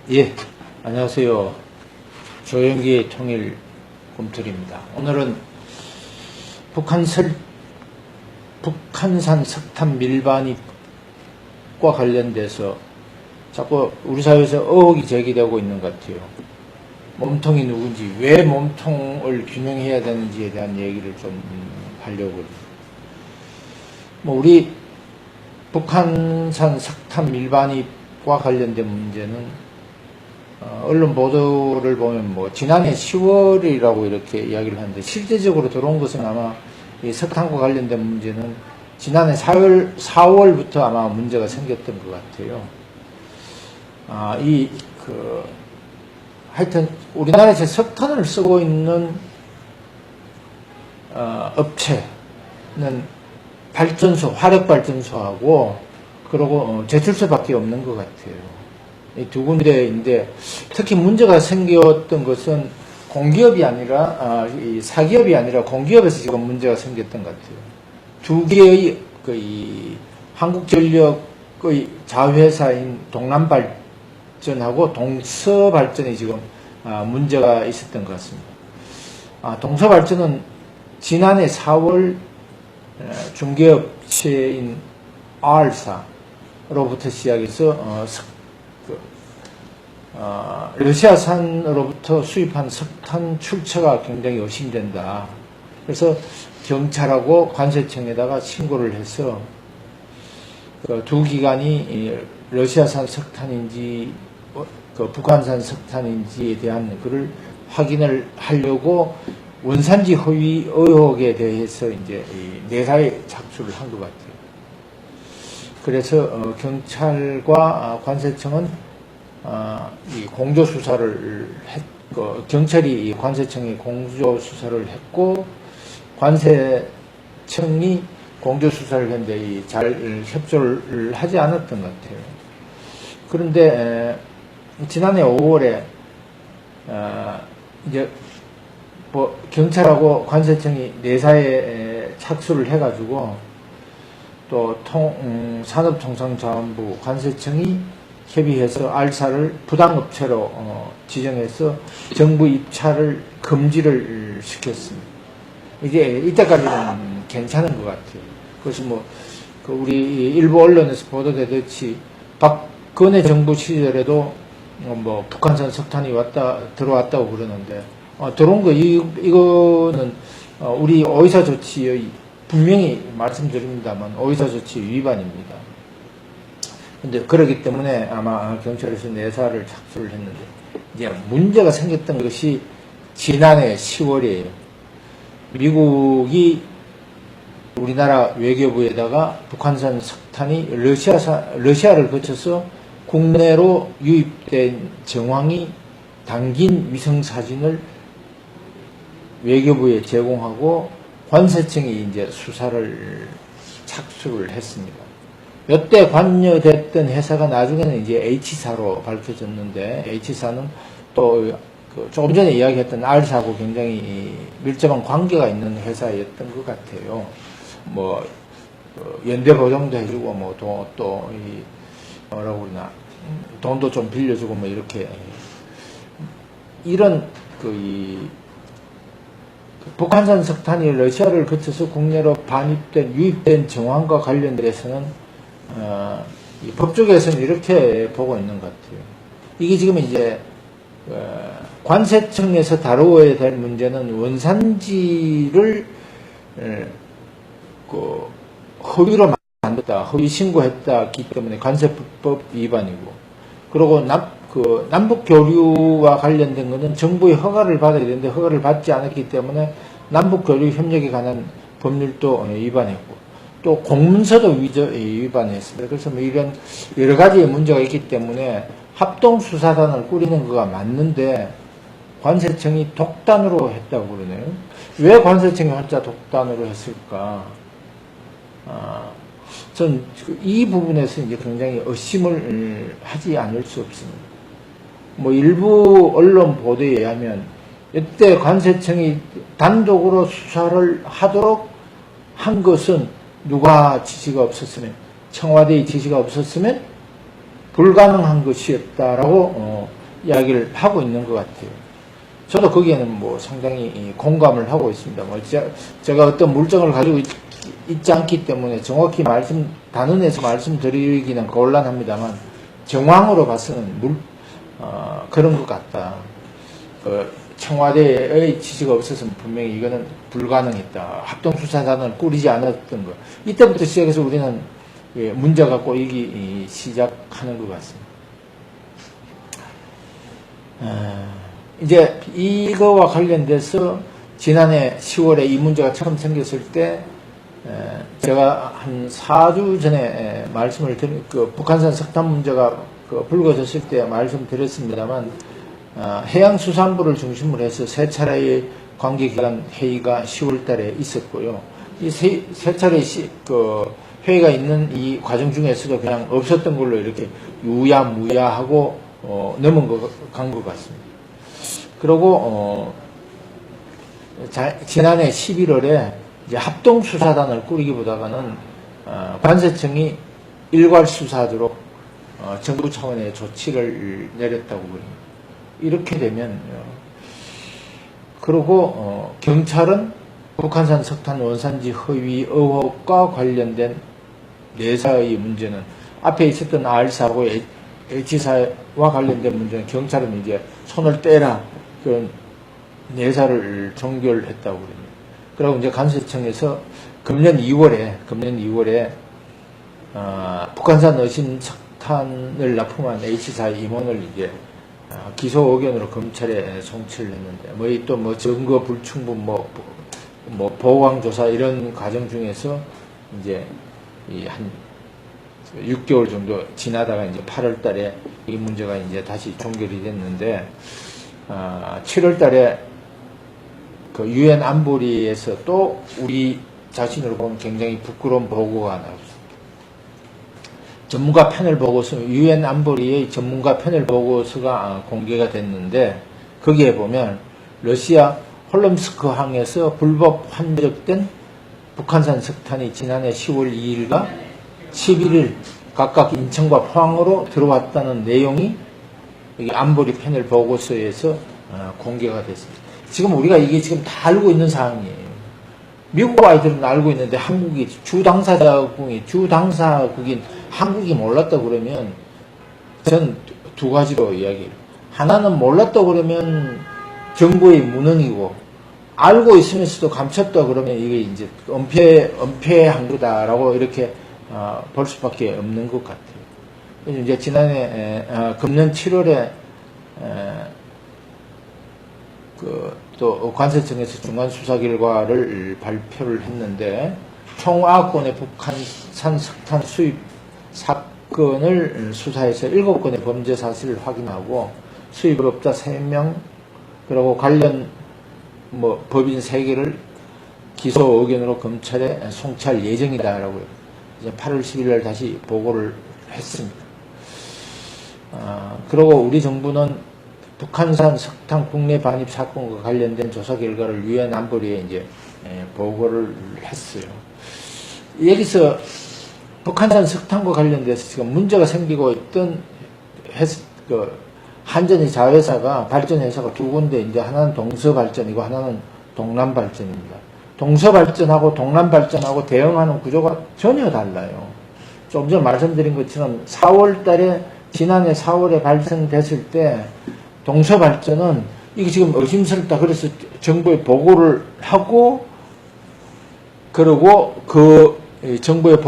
예, 안녕하세요. 조영기의 통일 꿈틀입니다. 오늘은 북한산 석탄 밀반입과 관련돼서 자꾸 우리 사회에서 의혹이 제기되고 있는 것 같아요. 몸통이 누군지, 왜 몸통을 규명해야 되는지에 대한 얘기를 좀 하려고. 우리 북한산 석탄 밀반입과 관련된 문제는 언론 보도를 보면 지난해 10월이라고 이렇게 이야기를 하는데, 실제적으로 들어온 것은 아마 이 석탄과 관련된 문제는 지난해 4월부터 아마 문제가 생겼던 것 같아요. 하여튼 우리나라에서 석탄을 쓰고 있는 업체는 발전소, 화력발전소하고 그리고 제철소밖에 없는 것 같아요. 이 두 군데인데, 특히 문제가 생겼던 것은 공기업이 아니라 사기업이 아니라 공기업에서 지금 문제가 생겼던 것 같아요. 두 개의 한국전력의 자회사인 동남발전하고 동서발전이 지금 문제가 있었던 것 같습니다. 동서발전은 지난해 4월 중개업체인 R사로부터 시작해서 러시아산으로부터 수입한 석탄 출처가 굉장히 의심된다. 그래서 경찰하고 관세청에다가 신고를 해서 두 기관이 러시아산 석탄인지 북한산 석탄인지에 대한 그를 확인을 하려고 원산지 허위 의혹에 대해서 이제 내사에 착수를 한 것 같아요. 그래서 경찰과 관세청은 이 공조수사를 했고, 경찰이 관세청에 공조수사를 했고, 관세청이 공조수사를 했는데 잘 협조를 하지 않았던 것 같아요. 그런데 지난해 5월에 이제 경찰하고 관세청이 내사에 착수를 해가지고, 또 산업통상자원부 관세청이 협의해서 R사를 부당업체로 지정해서 정부 입찰을 금지를 시켰습니다. 이제 이때까지는 괜찮은 것 같아요. 그것이 우리 일부 언론에서 보도되듯이 박근혜 정부 시절에도 북한산 석탄이 들어왔다고 그러는데, 들어온 거 이거는 우리 오이사조치의, 분명히 말씀드립니다만 오이사조치 위반입니다. 근데 그러기 때문에 아마 경찰에서 내사를 착수를 했는데, 이제 문제가 생겼던 것이 지난해 10월이에요. 미국이 우리나라 외교부에다가 북한산 석탄이 러시아를 거쳐서 국내로 유입된 정황이 담긴 위성사진을 외교부에 제공하고 관세청이 이제 수사를 착수를 했습니다. 여태 관여됐던 회사가 나중에는 이제 H사로 밝혀졌는데, H사는 또 조금 전에 이야기했던 R사하고 굉장히 밀접한 관계가 있는 회사였던 것 같아요. 연대 보정도 해주고, 뭐라고 그러나, 돈도 좀 빌려주고, 이렇게. 이런, 북한산 석탄이 러시아를 거쳐서 국내로 유입된 정황과 관련돼서는 법조계에서는 이렇게 보고 있는 것 같아요. 이게 지금 이제 관세청에서 다루어야 될 문제는 원산지를 허위로 만들었다, 허위 신고했다기 때문에 관세법 위반이고, 그리고 남북 교류와 관련된 것은 정부의 허가를 받아야 되는데 허가를 받지 않았기 때문에 남북 교류 협력에 관한 법률도 위반했고, 또 공문서도 위반했습니다. 그래서 이런 여러 가지의 문제가 있기 때문에 합동수사단을 꾸리는 거가 맞는데, 관세청이 독단으로 했다고 그러네요. 왜 관세청이 혼자 독단으로 했을까? 전 이 부분에서 이제 굉장히 의심을 하지 않을 수 없습니다. 일부 언론 보도에 의하면 이때 관세청이 단독으로 수사를 하도록 한 것은 누가 지시가 없었으면, 청와대의 지시가 없었으면 불가능한 것이었다라고 이야기를 하고 있는 것 같아요. 저도 거기에는 뭐 상당히 공감을 하고 있습니다. 뭐 제가 어떤 물증을 가지고 있지 않기 때문에 정확히 단언해서 말씀드리기는 곤란합니다만, 정황으로 봐서는 그런 것 같다. 청와대의 지시가 없었으면 분명히 이거는 불가능했다. 합동수사단을 꾸리지 않았던 것. 이때부터 시작해서 우리는 문제가 꼬이기 시작하는 것 같습니다. 이제 이거와 관련돼서 지난해 10월에 이 문제가 처음 생겼을 때 제가 한 4주 전에 말씀을 드린 북한산 석탄 문제가 불거졌을 때 말씀드렸습니다만, 해양수산부를 중심으로 해서 세 차례의 관계기관 회의가 10월 달에 있었고요. 이 세 차례 회의가 있는 이 과정 중에서도 그냥 없었던 걸로 이렇게 유야무야하고 넘어간 것 같습니다. 그리고 지난해 11월에 이제 합동수사단을 꾸리기보다는 관세청이 일괄수사하도록 정부 차원의 조치를 내렸다고 그럽니다. 이렇게 되면, 그리고 경찰은 북한산 석탄 원산지 허위 의혹과 관련된 내사의 문제는, 앞에 있었던 R사하고 H사와 관련된 문제는 경찰은 이제 손을 떼라, 그런 내사를 종결했다고 그럽니다. 그리고 이제 관세청에서 금년 2월에 북한산 의심 석탄을 납품한 H사 임원을 이제 기소 의견으로 검찰에 송치를 했는데, 또 증거 불충분, 보강 조사 이런 과정 중에서 이제 한 6개월 정도 지나다가 이제 8월 달에 이 문제가 이제 다시 종결이 됐는데, 7월 달에 그 유엔 안보리에서 또 우리 자신으로 보면 굉장히 부끄러운 보고가 나왔습니다. 전문가 패널 보고서, 유엔 안보리의 전문가 패널 보고서가 공개가 됐는데, 거기에 보면 러시아 홀럼스크 항에서 불법 환적된 북한산 석탄이 지난해 10월 2일과 11일 각각 인천과 포항으로 들어왔다는 내용이 여기 안보리 패널 보고서에서 공개가 됐습니다. 지금 우리가 이게 지금 다 알고 있는 사항이에요. 미국 아이들은 알고 있는데 한국이 주당사국인 한국이 몰랐다 그러면, 저는 두 가지로 이야기해요. 하나는 몰랐다 그러면 정보의 무능이고, 알고 있으면서도 감췄다 그러면 이게 이제 은폐한 거다라고 이렇게 볼 수밖에 없는 것 같아요. 이제 지난해 금년 7월에 또 관세청에서 중간 수사 결과를 발표를 했는데, 총 9건의 북한산 석탄 수입 사건을 수사해서 7건의 범죄 사실을 확인하고 수입업자 3명, 그리고 관련 법인 3개를 기소 의견으로 검찰에 송치할 예정이다라고 이제 8월 10일 날 다시 보고를 했습니다. 그리고 우리 정부는 북한산 석탄 국내 반입 사건과 관련된 조사 결과를 유엔 안보리에 이제 보고를 했어요. 여기서 북한산 석탄과 관련돼서 지금 문제가 생기고 있던 한전의 자회사가, 발전회사가 두 군데, 이제 하나는 동서발전이고 하나는 동남발전입니다. 동서발전하고 동남발전하고 대응하는 구조가 전혀 달라요. 좀 전에 말씀드린 것처럼 지난해 4월에 발생됐을 때 동서발전은 이게 지금 의심스럽다, 그래서 정부에 보고를 하고, 그리고 그 정부의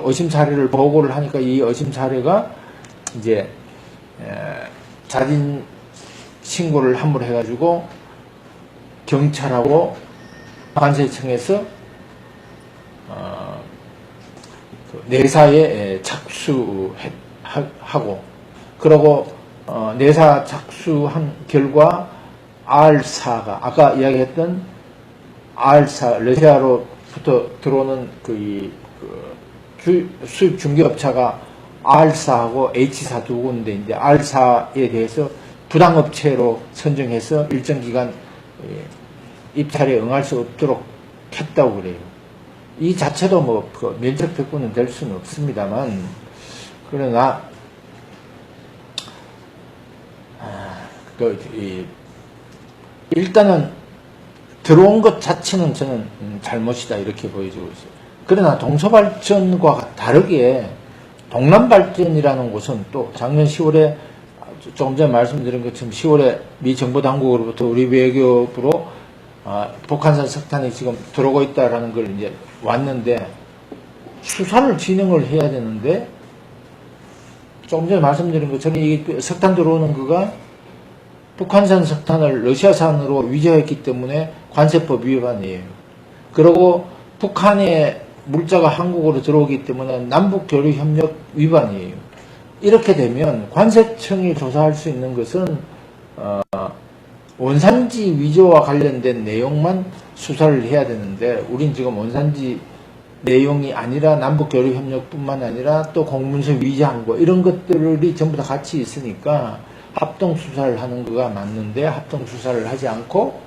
의심 사례를 보고를 하니까 이 의심 사례가 이제 자진 신고를 함부로 해가지고 경찰하고 관세청에서 내사에 착수하고, 그리고 내사 착수한 결과 R사가, 아까 이야기했던 R사, 러시아로부터 들어오는 수입 중개업체가 R사하고 H사 두 군데인데, R사에 대해서 부당업체로 선정해서 일정 기간 입찰에 응할 수 없도록 했다고 그래요. 이 자체도 면책 특권은 될 수는 없습니다만, 그러나 일단은 들어온 것 자체는 저는 잘못이다 이렇게 보여지고 있어요. 그러나 동서발전과 다르게 동남발전이라는 곳은 또 작년 10월에 조금 전에 말씀드린 것처럼 10월에 미 정보 당국으로부터 우리 외교부로 북한산 석탄이 지금 들어오고 있다라는 걸 이제 왔는데 수사를 진행을 해야 되는데 조금 전에 말씀드린 것처럼 이 석탄 들어오는 거가 북한산 석탄을 러시아산으로 위조했기 때문에 관세법 위반이에요. 그리고 북한의 물자가 한국으로 들어오기 때문에 남북교류협력 위반이에요. 이렇게 되면 관세청이 조사할 수 있는 것은 원산지 위조와 관련된 내용만 수사를 해야 되는데 우린 지금 원산지 내용이 아니라 남북교류협력뿐만 아니라 또 공문서 위조한 거 이런 것들이 전부 다 같이 있으니까 합동수사를 하는 거가 맞는데 합동수사를 하지 않고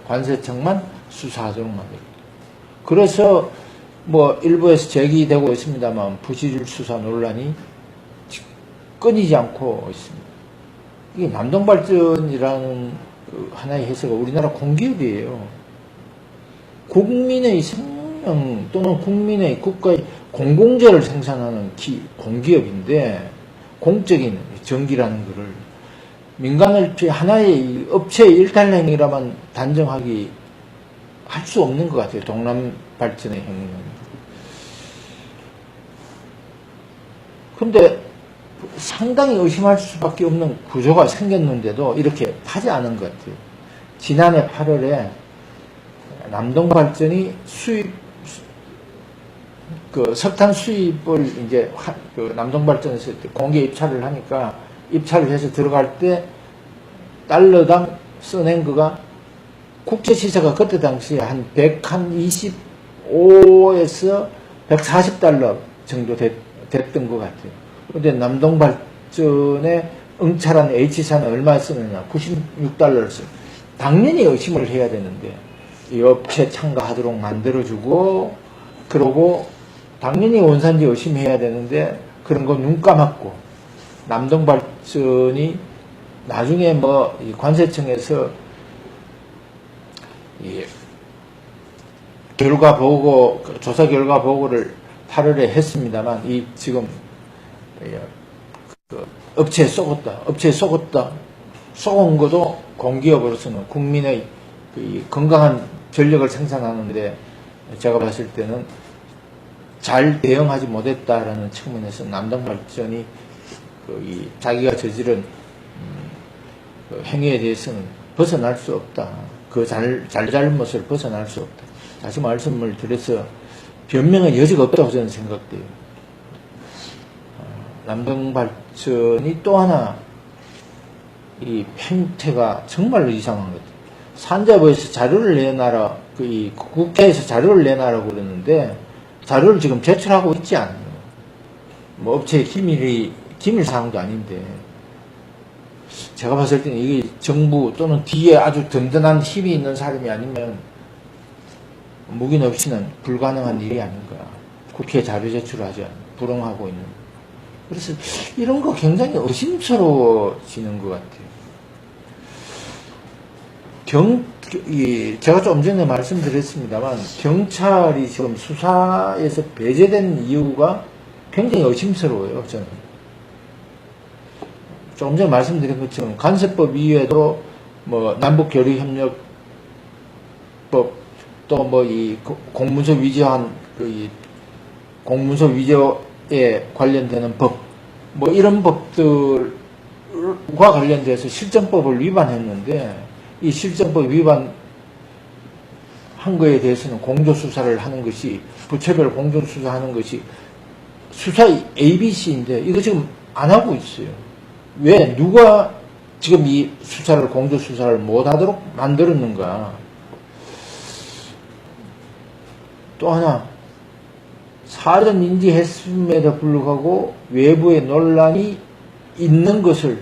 관세청만 수사하도록 만듭니다. 그래서 뭐 일부에서 제기되고 있습니다만 부실 수사 논란이 끊이지 않고 있습니다. 이게 남동발전이라는 하나의 회사가 우리나라 공기업이에요. 국민의 생명 또는 국민의 국가의 공공재를 생산하는 공기업인데 공적인 전기라는 것을 민간을 하나의 업체의 일탈행위라만 단정하기 할 수 없는 것 같아요. 동남발전의 행위는. 근데 상당히 의심할 수밖에 없는 구조가 생겼는데도 이렇게 하지 않은 것 같아요. 지난해 8월에 남동발전이 석탄 수입을 이제 남동발전에서 공개 입찰을 하니까 입찰을 해서 들어갈 때 달러당 써낸 거가 국제시세가 그때 당시에 한 125에서 140달러 정도 됐던 것 같아요. 근데 남동발전에 응찰한 H사는 얼마 쓰느냐? 96달러를 써요. 당연히 의심을 해야 되는데 이 업체 참가하도록 만들어주고 그러고 당연히 원산지 의심해야 되는데 그런 거 눈 감았고 남동발전이 나중에 뭐 관세청에서 조사 결과 보고를 8월에 했습니다만 이 지금 업체에 쏘은 것도 공기업으로서는 국민의 건강한 전력을 생산하는데 제가 봤을 때는 잘 대응하지 못했다라는 측면에서 남동발전이 자기가 저지른 행위에 대해서는 벗어날 수 없다. 그 잘잘못을 벗어날 수 없다. 다시 말씀을 드려서 변명의 여지가 없다고 저는 생각돼요. 남동발전이 또 하나 이 행태가 정말로 이상한 것 같아요. 산자부에서 자료를 내놔라, 국회에서 자료를 내놔라고 그러는데 자료를 지금 제출하고 있지 않아요. 뭐 업체의 기밀사항도 아닌데 제가 봤을 때는 이게 정부 또는 뒤에 아주 든든한 힘이 있는 사람이 아니면 묵인 없이는 불가능한 일이 아닌가. 국회에 자료 제출을 하지 않고 불응하고 있는. 그래서 이런 거 굉장히 의심스러워지는 것 같아요. 제가 좀 전에 말씀드렸습니다만 경찰이 지금 수사에서 배제된 이유가 굉장히 의심스러워요. 저는 조금 전에 말씀드린 것처럼 간세법 이외에도 뭐 남북교류협력법 또 뭐 이 공문서 위조한 공문서 위조에 관련되는 법 뭐 이런 법들과 관련돼서 실정법을 위반했는데 이 실정법 위반한 거에 대해서는 공조수사를 하는 것이 부처별 공조수사하는 것이 수사 ABC인데 이거 지금 안 하고 있어요. 왜 누가 지금 이 수사를 공조수사를 못하도록 만들었는가. 또 하나 사전 인지했음에도 불구하고 외부의 논란이 있는 것을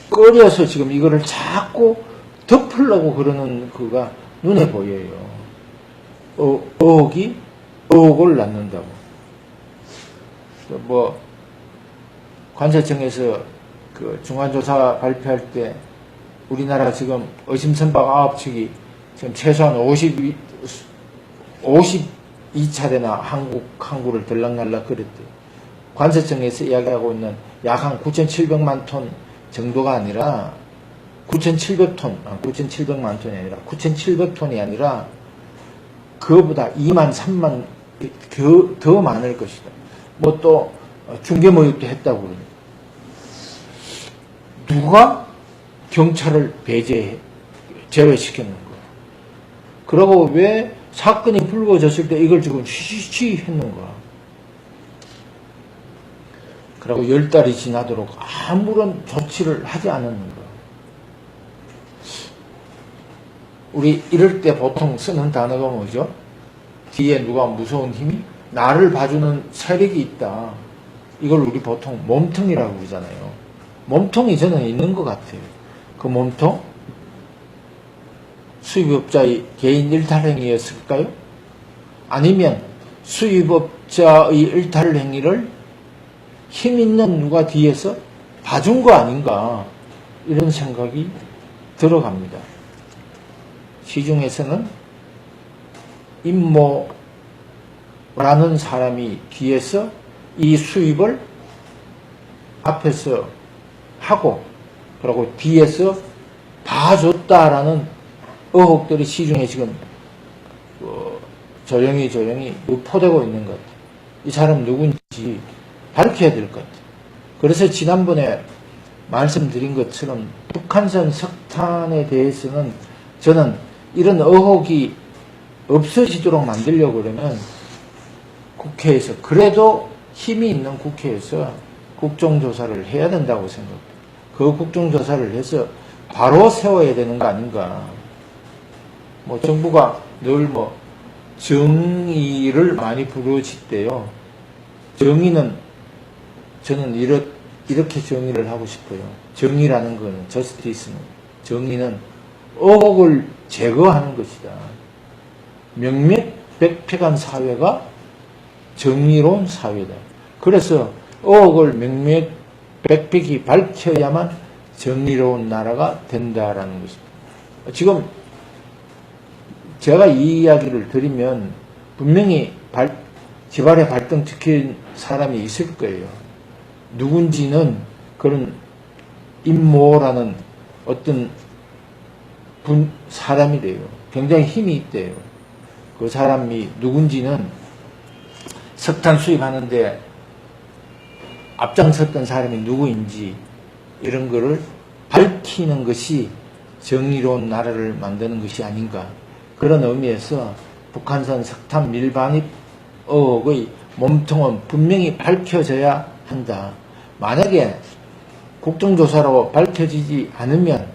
꺼려서 지금 이거를 자꾸 덮으려고 그러는 그가 눈에 보여요. 의혹이 의혹을 낳는다고. 뭐 관세청에서 그 중간조사 발표할 때 우리나라 지금 의심선박 9척이 지금 최소한 52차례나 한국 항구를 들락날락 그랬대요. 관세청에서 이야기하고 있는 약 한 9,700만 톤 정도가 아니라 9,700만 톤이 아니라 9,700톤이 아니라 그거보다 2만 3만 더 많을 것이다. 뭐 또 중개모욕도 했다고 그러니 누가 경찰을 제외시켰는 거야. 그러고 왜 사건이 불거졌을 때 이걸 지금 쉬쉬쉬 했는 거야. 그리고 10달이 지나도록 아무런 조치를 하지 않았는 거야. 우리 이럴 때 보통 쓰는 단어가 뭐죠? 뒤에 누가 무서운 힘이 나를 봐주는 세력이 있다. 이걸 우리 보통 몸통이라고 그러잖아요. 몸통이 저는 있는 것 같아요. 그 몸통? 수입업자의 개인 일탈행위였을까요? 아니면 수입업자의 일탈행위를 힘 있는 누가 뒤에서 봐준 거 아닌가, 이런 생각이 들어갑니다. 시중에서는 임모라는 사람이 뒤에서 이 수입을 앞에서 하고 그리고 뒤에서 봐줬다라는 의혹들이 시중에 지금 조용히 유포되고 있는 것 같아요. 이 사람 누군지 밝혀야 될 것 같아요. 그래서 지난번에 말씀드린 것처럼 북한산 석탄에 대해서는 저는 이런 의혹이 없어지도록 만들려고 그러면 국회에서, 그래도 힘이 있는 국회에서 국정조사를 해야 된다고 생각해요. 그 국정조사를 해서 바로 세워야 되는 거 아닌가. 뭐 정부가 늘 정의를 많이 부르짖대요. 정의는 저는 이렇게 정의를 하고 싶어요. 정의라는 거는, 저스티스는, 정의는 의혹을 제거하는 것이다. 명명백백한 사회가 정의로운 사회다. 그래서 의혹을 명명백백히 밝혀야만 정의로운 나라가 된다라는 것입니다. 지금 제가 이 이야기를 드리면 분명히 지발에 발등 찍힌 사람이 있을 거예요. 누군지는 그런 임모라는 어떤 사람이 돼요. 굉장히 힘이 있대요. 그 사람이 누군지는 석탄 수입하는데 앞장섰던 사람이 누구인지 이런 거를 밝히는 것이 정의로운 나라를 만드는 것이 아닌가. 그런 의미에서 북한산 석탄 밀반입 의혹의 몸통은 분명히 밝혀져야 한다. 만약에 국정조사로 밝혀지지 않으면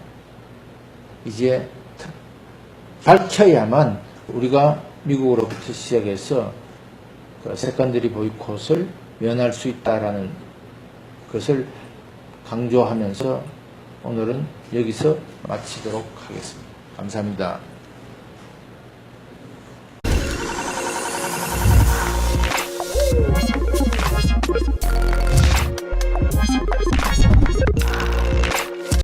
이제 밝혀야만 우리가 미국으로부터 시작해서 그 세컨더리 보이콧을 면할 수 있다라는 것을 강조하면서 오늘은 여기서 마치도록 하겠습니다. 감사합니다.